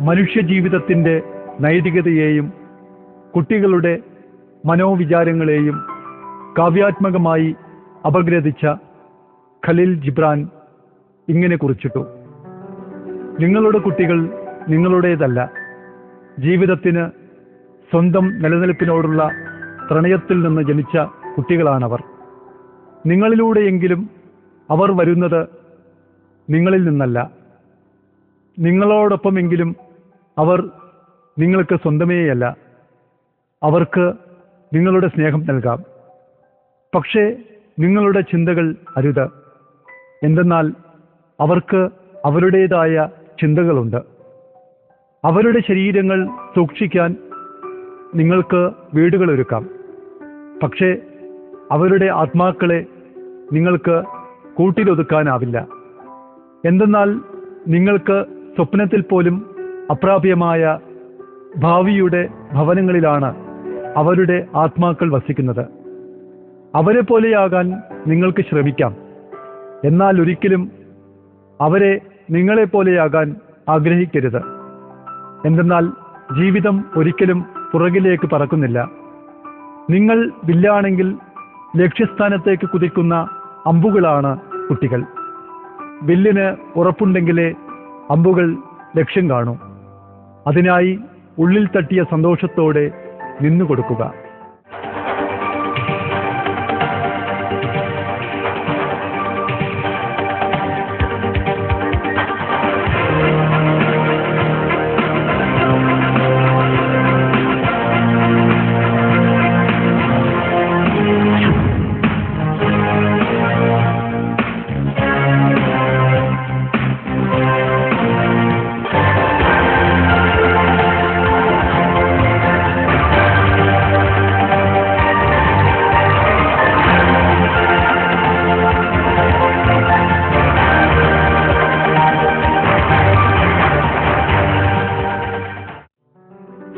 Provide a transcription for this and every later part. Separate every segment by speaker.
Speaker 1: മനുഷ്യജീവിതത്തിൻ്റെ നൈതികതയെയും കുട്ടികളുടെ മനോവിചാരങ്ങളെയും കാവ്യാത്മകമായി അപഗ്രഥിച്ച ഖലീൽ ജിബ്രാൻ ഇങ്ങനെ കുറിച്ചിട്ടു: നിങ്ങളുടെ കുട്ടികൾ നിങ്ങളുടേതല്ല, ജീവിതത്തിന് സ്വന്തം നിലനിൽപ്പിനോടുള്ള പ്രണയത്തിൽ നിന്ന് ജനിച്ച കുട്ടികളാണവർ. നിങ്ങളിലൂടെയെങ്കിലും അവർ വരുന്നത് നിങ്ങളിൽ നിന്നല്ല. നിങ്ങളോടൊപ്പമെങ്കിലും അവർ നിങ്ങൾക്ക് സ്വന്തമേയല്ല. അവർക്ക് നിങ്ങളുടെ സ്നേഹം നൽകാം, പക്ഷേ നിങ്ങളുടെ ചിന്തകൾ അരുത്. എന്തെന്നാൽ അവർക്ക് അവരുടേതായ ചിന്തകളുണ്ട്. അവരുടെ ശരീരങ്ങൾ സൂക്ഷിക്കാൻ നിങ്ങൾക്ക് വീടുകളൊരുക്കാം, പക്ഷേ അവരുടെ ആത്മാക്കളെ നിങ്ങൾക്ക് കൂട്ടിലൊതുക്കാനാവില്ല. എന്തെന്നാൽ നിങ്ങൾക്ക് സ്വപ്നത്തിൽ പോലും അപ്രാപ്യമായ ഭാവിയുടെ ഭവനങ്ങളിലാണ് അവരുടെ ആത്മാക്കൾ വസിക്കുന്നത്. അവരെ പോലെയാകാൻ നിങ്ങൾക്ക് ശ്രമിക്കാം, എന്നാൽ ഒരിക്കലും അവരെ നിങ്ങളെപ്പോലെയാകാൻ ആഗ്രഹിക്കരുത്. എന്തെന്നാൽ ജീവിതം ഒരിക്കലും പുറകിലേക്ക് പറക്കുന്നില്ല. നിങ്ങൾ വില്ലാണെങ്കിൽ ലക്ഷ്യസ്ഥാനത്തേക്ക് കുതിക്കുന്ന അമ്പുകളാണ് കുട്ടികൾ. വില്ലിന് ഉറപ്പുണ്ടെങ്കിലേ അമ്പുകൾ ലക്ഷ്യം കാണൂ. അതിനായി ഉള്ളിൽ തട്ടിയ സന്തോഷത്തോടെ നിന്നുകൊടുക്കുക.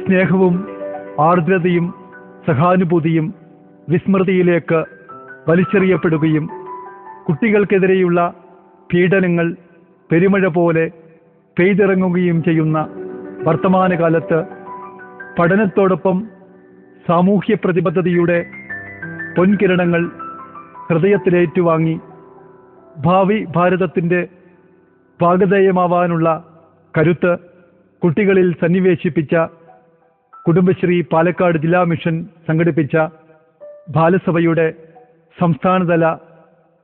Speaker 1: സ്നേഹവും ആർദ്രതയും സഹാനുഭൂതിയും വിസ്മൃതിയിലേക്ക് വലിച്ചെറിയപ്പെടുകയും കുട്ടികൾക്കെതിരെയുള്ള പീഡനങ്ങൾ പെരുമഴ പോലെ പെയ്തിറങ്ങുകയും ചെയ്യുന്ന വർത്തമാനകാലത്ത് പഠനത്തോടൊപ്പം സാമൂഹ്യ പ്രതിബദ്ധതയുടെ പൊൻകിരണങ്ങൾ ഹൃദയത്തിലേറ്റുവാങ്ങി ഭാവി ഭാരതത്തിൻ്റെ ഭാഗധേയമാവാനുള്ള കരുത്ത് കുട്ടികളിൽ സന്നിവേശിപ്പിച്ച കുടുംബശ്രീ പാലക്കാട് ജില്ലാ മിഷൻ സംഘടിപ്പിച്ച ബാലസഭയുടെ സംസ്ഥാനതല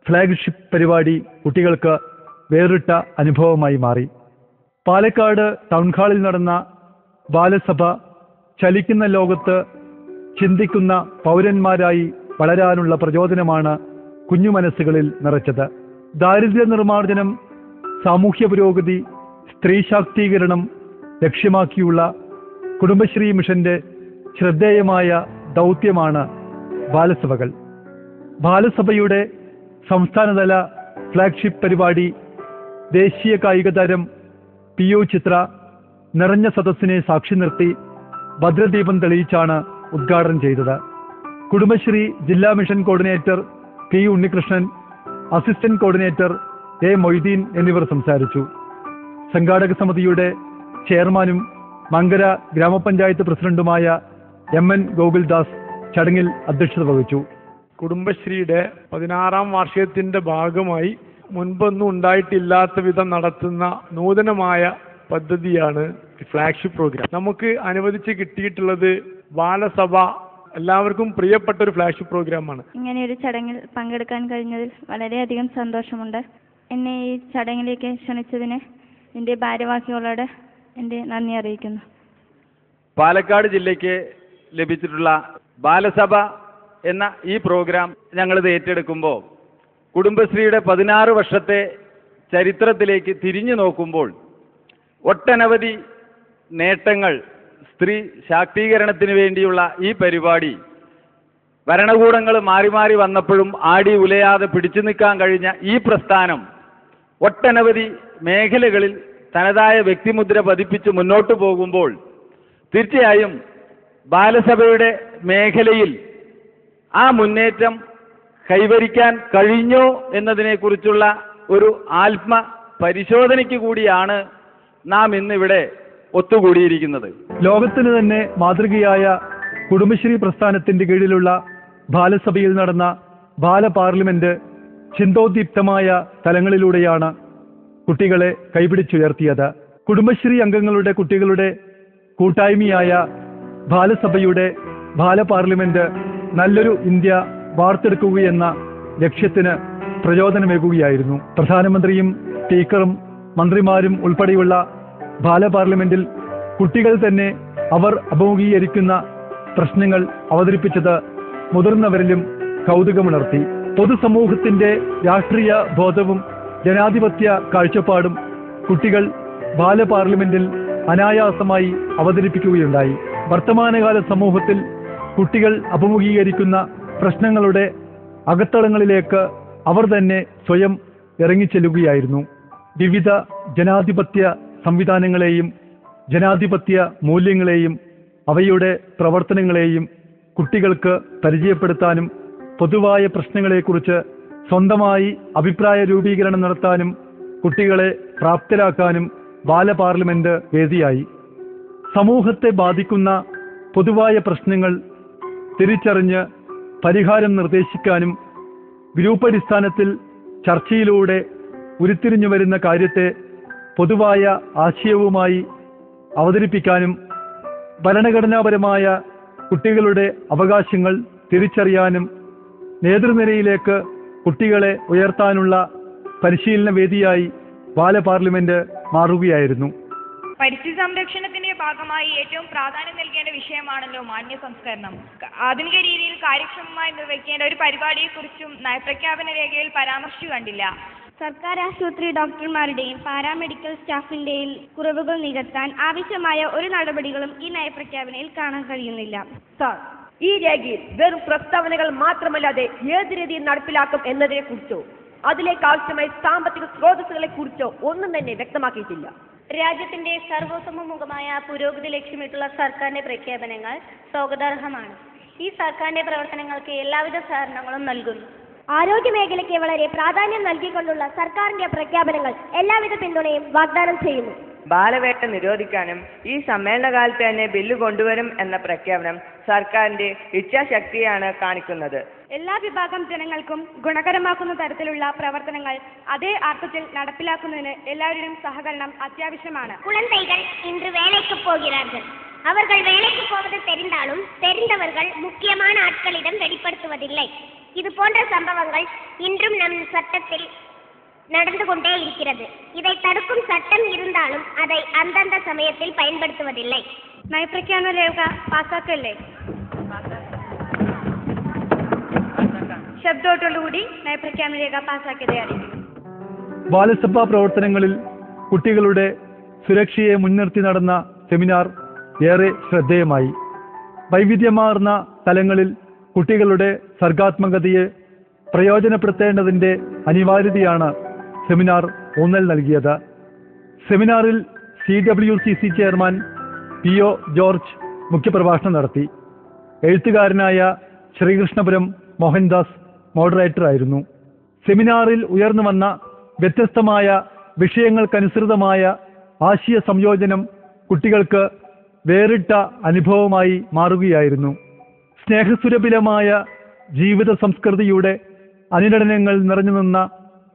Speaker 1: ഫ്ലാഗ്ഷിപ്പ് പരിപാടി കുട്ടികൾക്ക് വേറിട്ട അനുഭവമായി മാറി. പാലക്കാട് ടൗൺ ഹാളിൽ നടന്ന ബാലസഭ ചലിക്കുന്ന ലോകത്ത് ചിന്തിക്കുന്ന പൗരന്മാരായി വളരാനുള്ള പ്രചോദനമാണ് കുഞ്ഞു മനസ്സുകളിൽ നിറച്ചത്. ദാരിദ്ര്യ നിർമ്മാർജ്ജനം, സാമൂഹ്യ പുരോഗതി, സ്ത്രീ ശാക്തീകരണം ലക്ഷ്യമാക്കിയുള്ള കുടുംബശ്രീ മിഷന്റെ ശ്രദ്ധേയമായ ദൗത്യമാണ് ബാലസഭകൾ. ബാലസഭയുടെ സംസ്ഥാനതല ഫ്ലാഗ്ഷിപ്പ് പരിപാടി ദേശീയ കായിക താരം PU ചിത്ര നിറഞ്ഞ സദസ്സിനെ സാക്ഷി നിർത്തി ഭദ്രദീപം തെളിയിച്ചാണ് ഉദ്ഘാടനം ചെയ്തത്. കുടുംബശ്രീ ജില്ലാ mission coordinator P Unnikrishnan, assistant coordinator A Moideen എന്നിവർ സംസാരിച്ചു. സംഘാടക സമിതിയുടെ ചെയർമാനും മങ്കര ഗ്രാമപഞ്ചായത്ത് പ്രസിഡന്റുമായ MN ഗോകുൽദാസ് ചടങ്ങിൽ അധ്യക്ഷത വഹിച്ചു.
Speaker 2: കുടുംബശ്രീയുടെ 16ാം വാർഷികത്തിന്റെ ഭാഗമായി മുൻപൊന്നും ഉണ്ടായിട്ടില്ലാത്ത വിധം നടത്തുന്ന നൂതനമായ പദ്ധതിയാണ് ഫ്ലാഗ്ഷിപ്പ് പ്രോഗ്രാം. നമുക്ക് അനുവദിച്ച് കിട്ടിയിട്ടുള്ളത് ബാലസഭ എല്ലാവർക്കും പ്രിയപ്പെട്ട ഒരു ഫ്ലാഗ്ഷിപ്പ് പ്രോഗ്രാമാണ്.
Speaker 3: ഇങ്ങനെ ഒരു ചടങ്ങിൽ പങ്കെടുക്കാൻ കഴിഞ്ഞതിൽ വളരെയധികം സന്തോഷമുണ്ട്. എന്നെ ഈ ചടങ്ങിലേക്ക് ക്ഷണിച്ചതിന് എൻ്റെ ഭാരവാഹികളോട് എൻ്റെ നന്ദി അറിയിക്കുന്നു.
Speaker 4: പാലക്കാട് ജില്ലയ്ക്ക് ലഭിച്ചിട്ടുള്ള ബാലസഭ എന്ന ഈ പ്രോഗ്രാം ഞങ്ങളിത് ഏറ്റെടുക്കുമ്പോൾ കുടുംബശ്രീയുടെ 16 വർഷത്തെ ചരിത്രത്തിലേക്ക് തിരിഞ്ഞു നോക്കുമ്പോൾ ഒട്ടനവധി നേട്ടങ്ങൾ, സ്ത്രീ ശാക്തീകരണത്തിന് വേണ്ടിയുള്ള ഈ പരിപാടി ഭരണകൂടങ്ങൾ മാറി മാറി വന്നപ്പോഴും ആടി ഉലയാതെ പിടിച്ചു നിൽക്കാൻ കഴിഞ്ഞ ഈ പ്രസ്ഥാനം ഒട്ടനവധി മേഖലകളിൽ തനതായ വ്യക്തിമുദ്ര പതിപ്പിച്ച് മുന്നോട്ട് പോകുമ്പോൾ തീർച്ചയായും ബാലസഭയുടെ മേഖലയിൽ ആ മുന്നേറ്റം കൈവരിക്കാൻ കഴിഞ്ഞോ എന്നതിനെക്കുറിച്ചുള്ള ഒരു ആത്മ പരിശോധനയ്ക്ക് കൂടിയാണ് നാം ഇന്നിവിടെ ഒത്തുകൂടിയിരിക്കുന്നത്.
Speaker 1: ലോകത്തിന് തന്നെ മാതൃകയായ കുടുംബശ്രീ പ്രസ്ഥാനത്തിന്റെ കീഴിലുള്ള ബാലസഭയിൽ നടന്ന ബാല പാർലമെന്റ് ചിന്തോദ്ദീപ്തമായ തലങ്ങളിലൂടെയാണ് കുട്ടികളെ കൈപിടിച്ചുയർത്തിയത്. കുടുംബശ്രീ അംഗങ്ങളുടെ കുട്ടികളുടെ കൂട്ടായ്മയായ ബാലസഭയുടെ ബാല പാർലമെന്റ് നല്ലൊരു ഇന്ത്യ വാർത്തെടുക്കുകയെന്ന ലക്ഷ്യത്തിന് പ്രചോദനമേകുകയായിരുന്നു. പ്രധാനമന്ത്രിയും സ്പീക്കറും മന്ത്രിമാരും ഉൾപ്പെടെയുള്ള ബാല പാർലമെന്റിൽ കുട്ടികൾ തന്നെ അവർ അഭിമുഖീകരിക്കുന്ന പ്രശ്നങ്ങൾ അവതരിപ്പിച്ചത് മുതിർന്നവരിലും കൗതുകമുണർത്തി. പൊതുസമൂഹത്തിന്റെ രാഷ്ട്രീയ ബോധവും ജനാധിപത്യ കാഴ്ചപ്പാടും കുട്ടികൾ ബാല പാർലമെന്റിൽ അനായാസമായി അവതരിപ്പിക്കുകയുണ്ടായി. വർത്തമാനകാല സമൂഹത്തിൽ കുട്ടികൾ അഭിമുഖീകരിക്കുന്ന പ്രശ്നങ്ങളുടെ അകത്തളങ്ങളിലേക്ക് അവർ തന്നെ സ്വയം ഇറങ്ങിച്ചെല്ലുകയായിരുന്നു. വിവിധ ജനാധിപത്യ സംവിധാനങ്ങളെയും ജനാധിപത്യ മൂല്യങ്ങളെയും അവയുടെ പ്രവർത്തനങ്ങളെയും കുട്ടികൾക്ക് പരിചയപ്പെടുത്താനും പൊതുവായ പ്രശ്നങ്ങളെക്കുറിച്ച് സ്വന്തമായി അഭിപ്രായ രൂപീകരണം നടത്താനും കുട്ടികളെ പ്രാപ്തരാക്കാനും ബാല പാർലമെന്റ് വേദിയായി. സമൂഹത്തെ ബാധിക്കുന്ന പൊതുവായ പ്രശ്നങ്ങൾ തിരിച്ചറിഞ്ഞ് പരിഹാരം നിർദ്ദേശിക്കാനും ഗ്രൂപ്പടിസ്ഥാനത്തിൽ ചർച്ചയിലൂടെ ഉരുത്തിരിഞ്ഞു വരുന്ന കാര്യത്തെ പൊതുവായ ആശയവുമായി അവതരിപ്പിക്കാനും ഭരണഘടനാപരമായ കുട്ടികളുടെ അവകാശങ്ങൾ തിരിച്ചറിയാനും നേതൃനിരയിലേക്ക് കുട്ടികളെ ഉയർത്താനുള്ള പരിശീലന വേദിയായി ബാല പാർലമെന്റ് മാറുകയായിരുന്നു.
Speaker 5: പരിസ്ഥിതി സംരക്ഷണത്തിന്റെ ഭാഗമായി ഏറ്റവും പ്രാധാന്യം നൽകേണ്ട വിഷയമാണല്ലോ മാലിന്യ സംസ്കരണം. ആധുനിക രീതിയിൽ കാര്യക്ഷമമായി നിർവഹിക്കേണ്ട ഒരു പരിപാടിയെക്കുറിച്ചും നയപ്രഖ്യാപന രേഖയിൽ പരാമർശിച്ചു കണ്ടില്ല.
Speaker 3: സർക്കാർ ആശുപത്രി ഡോക്ടർമാരുടെയും പാരാമെഡിക്കൽ സ്റ്റാഫിന്റെയും കുറവുകൾ നികത്താൻ ആവശ്യമായ ഒരു നടപടികളും ഈ നയപ്രഖ്യാപനയിൽ കാണാൻ കഴിയുന്നില്ല.
Speaker 6: സാർ, ഈ രേഖയിൽ വെറും പ്രസ്താവനകൾ മാത്രമല്ലാതെ ഏത് രീതിയിൽ നടപ്പിലാക്കും എന്നതിനെ കുറിച്ചോ അതിലേക്ക് ആവശ്യമായ സാമ്പത്തിക സ്രോതസ്സുകളെ കുറിച്ചോ ഒന്നും തന്നെ വ്യക്തമാക്കിയിട്ടില്ല.
Speaker 3: രാജ്യത്തിന്റെ സർവസമൂഹമായ പുരോഗതി ലക്ഷ്യമിട്ടുള്ള സർക്കാരിന്റെ പ്രഖ്യാപനങ്ങൾ സ്വാഗതാർഹമാണ്. ഈ സർക്കാരിന്റെ പ്രവർത്തനങ്ങൾക്ക് എല്ലാവിധ സഹകരണങ്ങളും നൽകുന്നു.
Speaker 7: ആരോഗ്യ മേഖലയ്ക്ക് വളരെ പ്രാധാന്യം നൽകിക്കൊണ്ടുള്ള സർക്കാരിന്റെ പ്രഖ്യാപനങ്ങൾ എല്ലാവിധ പിന്തുണയും വാഗ്ദാനം ചെയ്യുന്നു.
Speaker 8: ബാലവേട്ട നിരോധിക്കാനും ഈ സമ്മേളനകാലത്ത് തന്നെ ബില്ല് കൊണ്ടുവരും എന്ന പ്രഖ്യാപനം സർക്കാരിന്റെ ഇച്ഛാശക്തിയാണ് കാണിക്കുന്നത്.
Speaker 3: എല്ലാ വിഭാഗം ജനങ്ങൾക്കും ഗുണകരമാക്കുന്ന തരത്തിലുള്ള പ്രവർത്തനങ്ങൾ അതേ അർത്ഥത്തിൽ നടപ്പിലാക്കുന്നതിന് എല്ലാവരുടെയും സഹകരണം അത്യാവശ്യമാണ്.
Speaker 7: குழந்தைகள் இன்று வேலைக்கு போகிறார்கள். அவர்கள் வேலைக்கு போவது தெரிந்தாலும் தெரிந்தவர்கள் முக்கியமான ஆட்களிடம் வெளிப்படுத்துவதில்லை. இது போன்ற சம்பவங்கள் இன்றும் நம் சட்டத்தில் நடந்து கொண்டே இருக்கிறது. இதை தடுக்கும் சட்டம் இருந்தாலும் அதை அந்தந்த சமயத்தில் பயன்படுத்துவதில்லை.
Speaker 3: നയപ്രഖ്യാപന രേഖ പാസാക്കല്ലേ? ശബ്ദത്തോടുകൂടി നയപ്രഖ്യാപന രേഖ പാസാക്കിയതായിരിക്കും.
Speaker 1: ബാലസഭാ പ്രവർത്തനങ്ങളിൽ കുട്ടികളുടെ സുരക്ഷയെ മുൻനിർത്തി നടന്ന സെമിനാർ ഏറെ ശ്രദ്ധേയമായി. വൈവിധ്യമാർന്ന തലങ്ങളിൽ കുട്ടികളുടെ സർഗാത്മകതയെ പ്രയോജനപ്പെടുത്തേണ്ടതിൻ്റെ അനിവാര്യതയാണ് സെമിനാർ ഊന്നൽ നൽകിയത്. സെമിനാറിൽ CWCC ചെയർമാൻ PO ജോർജ് മുഖ്യപ്രഭാഷണം നടത്തി. എഴുത്തുകാരനായ ശ്രീകൃഷ്ണപുരം മോഹൻദാസ് മോഡറേറ്ററായിരുന്നു. സെമിനാറിൽ ഉയർന്നു വന്ന വ്യത്യസ്തമായ വിഷയങ്ങൾക്കനുസൃതമായ ആശയ സംയോജനം കുട്ടികൾക്ക് വേറിട്ട അനുഭവമായി മാറുകയായിരുന്നു. സ്നേഹസുരഭിലമായ ജീവിത സംസ്കൃതിയുടെ അനുരണനങ്ങൾ നിറഞ്ഞു നിന്ന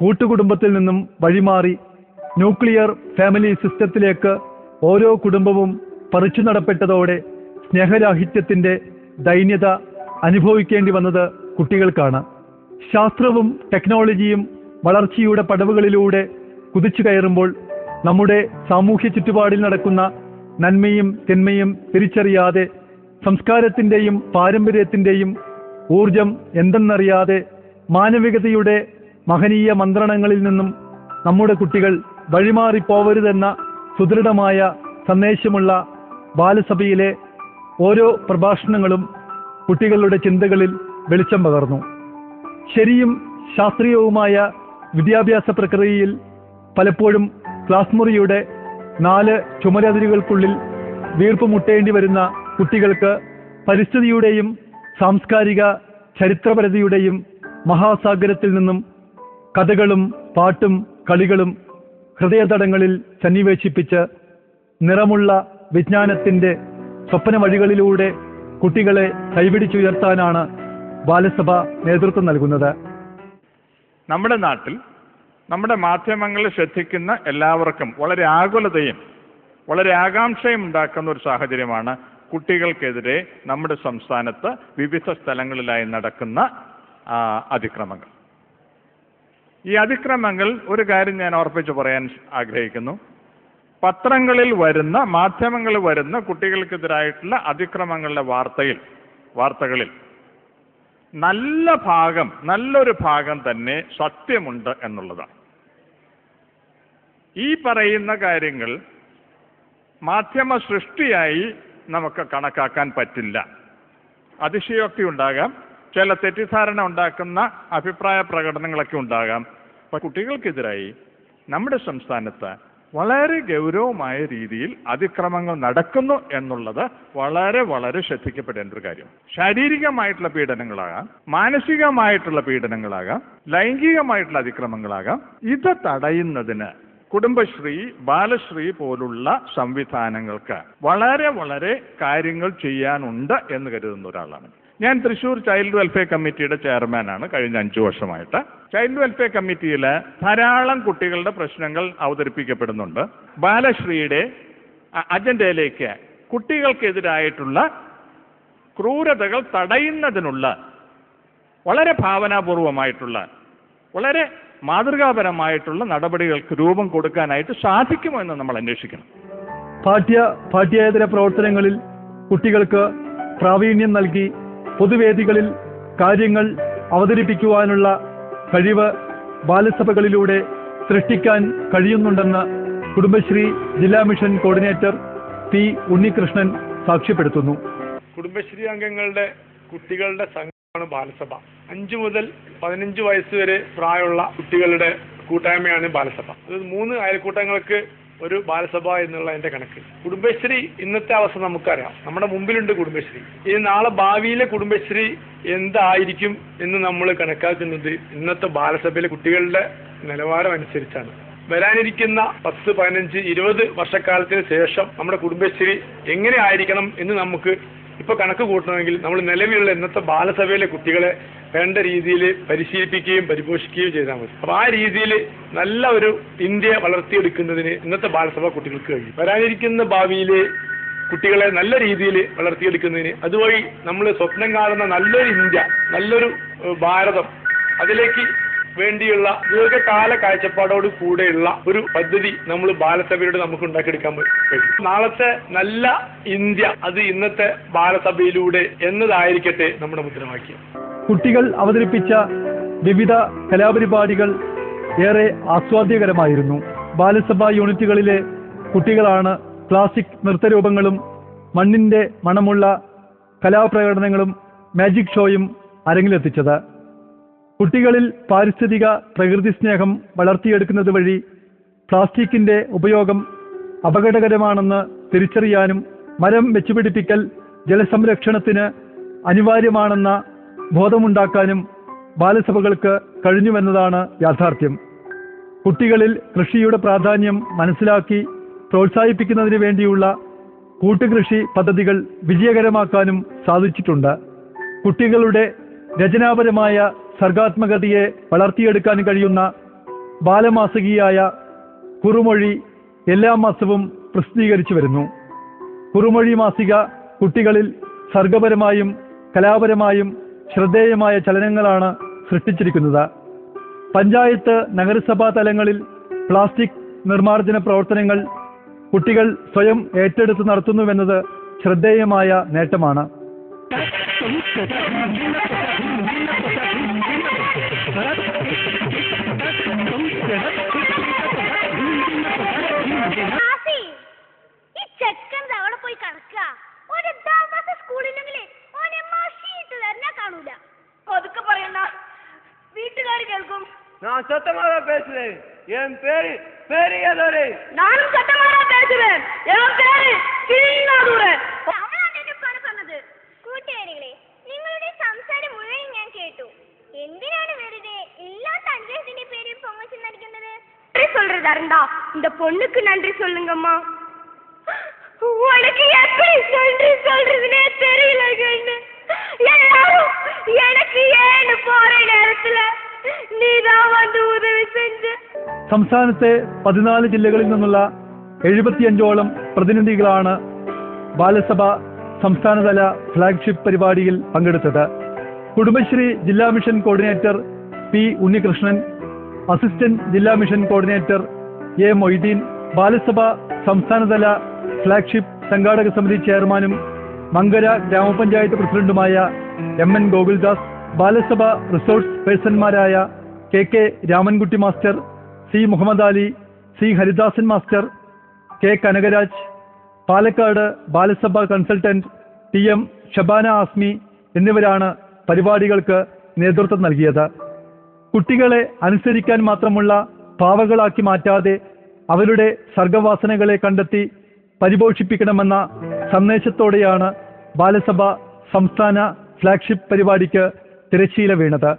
Speaker 1: കൂട്ടുകുടുംബത്തിൽ നിന്നും വഴിമാറി ന്യൂക്ലിയർ ഫാമിലി സിസ്റ്റത്തിലേക്ക് ഓരോ കുടുംബവും പറിച്ചു നടപ്പെട്ടതോടെ സ്നേഹരാഹിത്യത്തിന്റെ ദൈന്യത അനുഭവിക്കേണ്ടി വന്നത് കുട്ടികൾക്കാണ്. ശാസ്ത്രവും ടെക്നോളജിയും വളർച്ചയുടെ പടവുകളിലൂടെ കുതിച്ചു കയറുമ്പോൾ നമ്മുടെ സാമൂഹ്യ ചുറ്റുപാടിൽ നടക്കുന്ന നന്മയും തിന്മയും തിരിച്ചറിയാതെ സംസ്കാരത്തിന്റെയും പാരമ്പര്യത്തിന്റെയും ഊർജം എന്തെന്നറിയാതെ മാനവികതയുടെ മഹനീയ മന്ത്രണങ്ങളിൽ നിന്നും നമ്മുടെ കുട്ടികൾ വഴിമാറിപ്പോവരുതെന്ന സുദൃഢമായ സന്ദേശമുള്ള ബാലസഭയിലെ ഓരോ പ്രഭാഷണങ്ങളും കുട്ടികളുടെ ചിന്തകളിൽ വെളിച്ചം പകർന്നു. ശരിയും ശാസ്ത്രീയവുമായ വിദ്യാഭ്യാസ പ്രക്രിയയിൽ പലപ്പോഴും ക്ലാസ് മുറിയുടെ 4 ചുമരതിരുകൾക്കുള്ളിൽ വീർപ്പുമുട്ടേണ്ടി വരുന്ന കുട്ടികൾക്ക് പരിസ്ഥിതിയുടെയും സാംസ്കാരിക ചരിത്രപരതയുടെയും മഹാസാഗരത്തിൽ നിന്നും കഥകളും പാട്ടും കളികളും ഹൃദയതടങ്ങളിൽ സന്നിവേശിപ്പിച്ച് നിറമുള്ള വിജ്ഞാനത്തിൻ്റെ സ്വപ്ന വഴികളിലൂടെ കുട്ടികളെ കൈപിടിച്ചുയർത്താനാണ് ബാലസഭ നേതൃത്വം നൽകുന്നത്.
Speaker 9: നമ്മുടെ നാട്ടിൽ നമ്മുടെ മാധ്യമങ്ങൾ ശ്രദ്ധിക്കുന്ന എല്ലാവർക്കും വളരെ ആകുലതയും വളരെ ആകാംക്ഷയും ഉണ്ടാക്കുന്ന ഒരു സാഹചര്യമാണ് കുട്ടികൾക്കെതിരെ നമ്മുടെ സംസ്ഥാനത്ത് വിവിധ സ്ഥലങ്ങളിലായി നടക്കുന്ന അതിക്രമങ്ങൾ. ഈ അതിക്രമങ്ങൾ ഒരു കാര്യം ഞാൻ ഓർപ്പിച്ച് പറയാൻ ആഗ്രഹിക്കുന്നു. പത്രങ്ങളിൽ വരുന്ന, മാധ്യമങ്ങളിൽ വരുന്ന കുട്ടികൾക്കെതിരായിട്ടുള്ള അതിക്രമങ്ങളുടെ വാർത്തകളിൽ നല്ലൊരു ഭാഗം തന്നെ സത്യമുണ്ട് എന്നുള്ളതാണ്. ഈ പറയുന്ന കാര്യങ്ങൾ മാധ്യമ സൃഷ്ടിയായി നമുക്ക് കണക്കാക്കാൻ പറ്റില്ല. അതിശയോക്തി ഉണ്ടാകാം, ചില തെറ്റിദ്ധാരണ ഉണ്ടാക്കുന്ന അഭിപ്രായ പ്രകടനങ്ങളൊക്കെ ഉണ്ടാകാം. കുട്ടികൾക്കെതിരായി നമ്മുടെ സംസ്ഥാനത്ത് വളരെ ഗൗരവമായ രീതിയിൽ അതിക്രമങ്ങൾ നടക്കുന്നു എന്നുള്ളത് വളരെ ശ്രദ്ധിക്കപ്പെടേണ്ട ഒരു കാര്യം. ശാരീരികമായിട്ടുള്ള പീഡനങ്ങളാകാം, മാനസികമായിട്ടുള്ള പീഡനങ്ങളാകാം, ലൈംഗികമായിട്ടുള്ള അതിക്രമങ്ങളാകാം. ഇത് തടയുന്നതിന് കുടുംബശ്രീ, ബാലശ്രീ പോലുള്ള സംവിധാനങ്ങൾക്ക് വളരെ കാര്യങ്ങൾ ചെയ്യാനുണ്ട് എന്ന് കരുതുന്ന ഒരാളാണ് ഞാൻ. തൃശ്ശൂർ ചൈൽഡ് വെൽഫെയർ കമ്മിറ്റിയുടെ ചെയർമാനാണ് കഴിഞ്ഞ 5 വർഷമായിട്ട്. ചൈൽഡ് വെൽഫെയർ കമ്മിറ്റിയിൽ ധാരാളം കുട്ടികളുടെ പ്രശ്നങ്ങൾ അവതരിപ്പിക്കപ്പെടുന്നുണ്ട്. ബാലശ്രീയുടെ അജണ്ടയിലേക്ക് കുട്ടികൾക്കെതിരായിട്ടുള്ള ക്രൂരതകൾ തടയുന്നതിനുള്ള വളരെ ഭാവനാപൂർവമായിട്ടുള്ള, വളരെ മാതൃകാപരമായിട്ടുള്ള നടപടികൾക്ക് രൂപം കൊടുക്കാനായിട്ട് സാധിക്കുമോ എന്ന് നമ്മൾ അന്വേഷിക്കണം.
Speaker 1: പാഠ്യേതര പ്രവർത്തനങ്ങളിൽ കുട്ടികൾക്ക് പ്രാവീണ്യം നൽകി പൊതുവേദികളിൽ കാര്യങ്ങൾ അവതരിപ്പിക്കുവാനുള്ള കഴിവ് ബാലസഭകളിലൂടെ സൃഷ്ടിക്കാൻ കഴിയുന്നുണ്ടെന്ന് കുടുംബശ്രീ ജില്ലാ മിഷൻ കോർഡിനേറ്റർ പി ഉണ്ണികൃഷ്ണൻ സാക്ഷ്യപ്പെടുത്തുന്നു.
Speaker 2: കുടുംബശ്രീ അംഗങ്ങളുടെ കുട്ടികളുടെ സംഘമാണ് ബാലസഭ. 5 മുതൽ 15 വയസ്സ് വരെ പ്രായമുള്ള കുട്ടികളുടെ കൂട്ടായ്മയാണ് ബാലസഭ. അത് 3 അയൽക്കൂട്ടങ്ങൾക്ക് ഒരു ബാലസഭ എന്നുള്ള എൻ്റെ കണക്ക്. കുടുംബശ്രീ ഇന്നത്തെ അവസ്ഥ നമുക്കറിയാം. നമ്മുടെ മുമ്പിലുണ്ട് കുടുംബശ്രീ. ഇനി നാളെ ഭാവിയിലെ കുടുംബശ്രീ എന്തായിരിക്കും എന്ന് നമ്മൾ കണക്കാക്കുന്നത് ഇന്നത്തെ ബാലസഭയിലെ കുട്ടികളുടെ നിലവാരം അനുസരിച്ചാണ്. വരാനിരിക്കുന്ന 10, 15, 20 വർഷക്കാലത്തിന് ശേഷം നമ്മുടെ കുടുംബശ്രീ എങ്ങനെ ആയിരിക്കണം എന്ന് നമുക്ക് ഇപ്പൊ കണക്ക് കൂട്ടണമെങ്കിൽ നമ്മൾ നിലവിലുള്ള ഇന്നത്തെ ബാലസഭയിലെ കുട്ടികളെ വേണ്ട രീതിയിൽ പരിശീലിപ്പിക്കുകയും പരിപോഷിക്കുകയും ചെയ്താൽ മതി. അപ്പൊ ആ രീതിയിൽ നല്ല ഒരു ഇന്ത്യ വളർത്തിയെടുക്കുന്നതിന് ഇന്നത്തെ ബാലസഭ കുട്ടികൾക്ക് കഴിയും. വരാനിരിക്കുന്ന ഭാവിയിലെ കുട്ടികളെ നല്ല രീതിയിൽ വളർത്തിയെടുക്കുന്നതിന്, അതുവഴി നമ്മൾ സ്വപ്നം കാണുന്ന നല്ലൊരു ഇന്ത്യ, നല്ലൊരു ഭാരതം, അതിലേക്ക് വേണ്ടിയുള്ള ദീർഘകാല കാഴ്ചപ്പാടോട് കൂടെയുള്ള ഒരു പദ്ധതി നമ്മൾ ബാലസഭയിലൂടെ നമുക്ക് ഉണ്ടാക്കിയെടുക്കാൻ കഴിയും. നാളത്തെ നല്ല ഇന്ത്യ അത് ഇന്നത്തെ ബാലസഭയിലൂടെ എന്നതായിരിക്കട്ടെ നമ്മുടെ മുദ്രാവാക്യം.
Speaker 1: കുട്ടികൾ അവതരിപ്പിച്ച വിവിധ കലാപരിപാടികൾ ഏറെ ആസ്വാദ്യകരമായിരുന്നു. ബാലസഭാ യൂണിറ്റുകളിലെ കുട്ടികളാണ് ക്ലാസിക് നൃത്തരൂപങ്ങളും മണ്ണിന്റെ മണമുള്ള കലാപ്രകടനങ്ങളും മാജിക് ഷോയും അരങ്ങിലെത്തിച്ചത്. കുട്ടികളിൽ പാരിസ്ഥിതിക പ്രകൃതി സ്നേഹം വളർത്തിയെടുക്കുന്നത് വഴി പ്ലാസ്റ്റിക്കിന്റെ ഉപയോഗം അപകടകരമാണെന്ന് തിരിച്ചറിയാനും മരം വെച്ചുപിടിപ്പിക്കൽ ജലസംരക്ഷണത്തിന് അനിവാര്യമാണെന്ന ബോധമുണ്ടാക്കാനും ബാലസഭകൾക്ക് കഴിഞ്ഞുവെന്നതാണ് യാഥാർത്ഥ്യം. കുട്ടികളിൽ കൃഷിയുടെ പ്രാധാന്യം മനസ്സിലാക്കി പ്രോത്സാഹിപ്പിക്കുന്നതിന് വേണ്ടിയുള്ള കൂട്ടുകൃഷി പദ്ധതികൾ വിജയകരമാക്കാനും സാധിച്ചിട്ടുണ്ട്. കുട്ടികളുടെ രചനാപരമായ സർഗാത്മകതയെ വളർത്തിയെടുക്കാൻ കഴിയുന്ന ബാലമാസികയായ കുറുമൊഴി എല്ലാ മാസവും പ്രസിദ്ധീകരിച്ചു വരുന്നു. കുറുമൊഴി മാസിക കുട്ടികളിൽ സർഗപരമായും കലാപരമായും ശ്രദ്ധേയമായ ചലനങ്ങളാണ് സൃഷ്ടിച്ചിരിക്കുന്നത്. പഞ്ചായത്ത്, നഗരസഭാ തലങ്ങളിൽ പ്ലാസ്റ്റിക് നിർമ്മാർജ്ജന പ്രവർത്തനങ്ങൾ കുട്ടികൾ സ്വയം ഏറ്റെടുത്ത് നടത്തുന്നുവെന്നത് ശ്രദ്ധേയമായ നേട്ടമാണ്.
Speaker 6: வீட்டுக்காரி கேட்கும்.
Speaker 8: நான் சத்தமாக பேசுறேன். என் பேரு பெரியதொரு.
Speaker 6: நானும் சத்தமாக பேசுறேன். என் பேரு சின்னதுரை.
Speaker 7: അവളാണ് എന്നെ പറഞ്ഞത്. കൂട്ടുകാരികളെ, നിങ്ങളുടെ സംസാരം മുഴുവൻ ഞാൻ കേട്ടു. എന്തിനാണ് വെറുതെ ഇല്ലാത്ത അനുഗ്രഹത്തിന്റെ പേരിൽ പൊങ്ങച്ചു നടിക്കുന്നത്?
Speaker 6: சொல்றதா இருந்தா இந்த பொண்ணுக்கு நன்றி சொல்லுங்கம்மா.
Speaker 10: நன்றி சொல்றதுனே தெரியல கண்ணு. எல்லாரும் எனக்கு ஏன்னு போற நேரத்துல നീதான் വന്ന് ഉദവി സെഞ്ച്.
Speaker 1: സംസ്ഥാനത്തെ 14 ജില്ലകളിൽ നിന്നുള്ള 75ഓളം പ്രതിനിധികളാണ് ബാലസഭ സംസ്ഥാനതല ഫ്ലാഗ്ഷിപ്പ് പരിപാടിയിൽ പങ്കെടുത്തത്. കുടുംബശ്രീ ജില്ലാ mission coordinator P Unnikrishnan, assistant ജില്ലാ mission coordinator A Moideen, Balasabha സംസ്ഥാനതല ഫ്ലാഗ്ഷിപ്പ് സംഘാടക സമിതി ചെയർമാനും മങ്കര ഗ്രാമപഞ്ചായത്ത് പ്രസിഡന്റുമായ എം.എൻ. ഗോകുൽദാസ്, ബാലസഭ റിസോഴ്സ് പേഴ്സൺമാരായ K Ramankutty master, C Muhammad Ali, C Haridasan master, K Kanakaraj, Palakkad Balasabha consultant T M. Shabana Azmi എന്നിവരാണ് പരിപാടികൾക്ക് നേതൃത്വം നൽകിയത്. കുട്ടികളെ അനുസരിക്കാൻ മാത്രമുള്ള പാവകളാക്കി മാറ്റാതെ അവരുടെ സർഗവാസനകളെ കണ്ടെത്തി പരിപോഷിപ്പിക്കണമെന്ന സന്ദേശത്തോടെയാണ് ബാലസഭ സംസ്ഥാന ഫ്ലാഗ്ഷിപ്പ് പരിപാടിക്ക് തിരശ്ശീല വീണത്.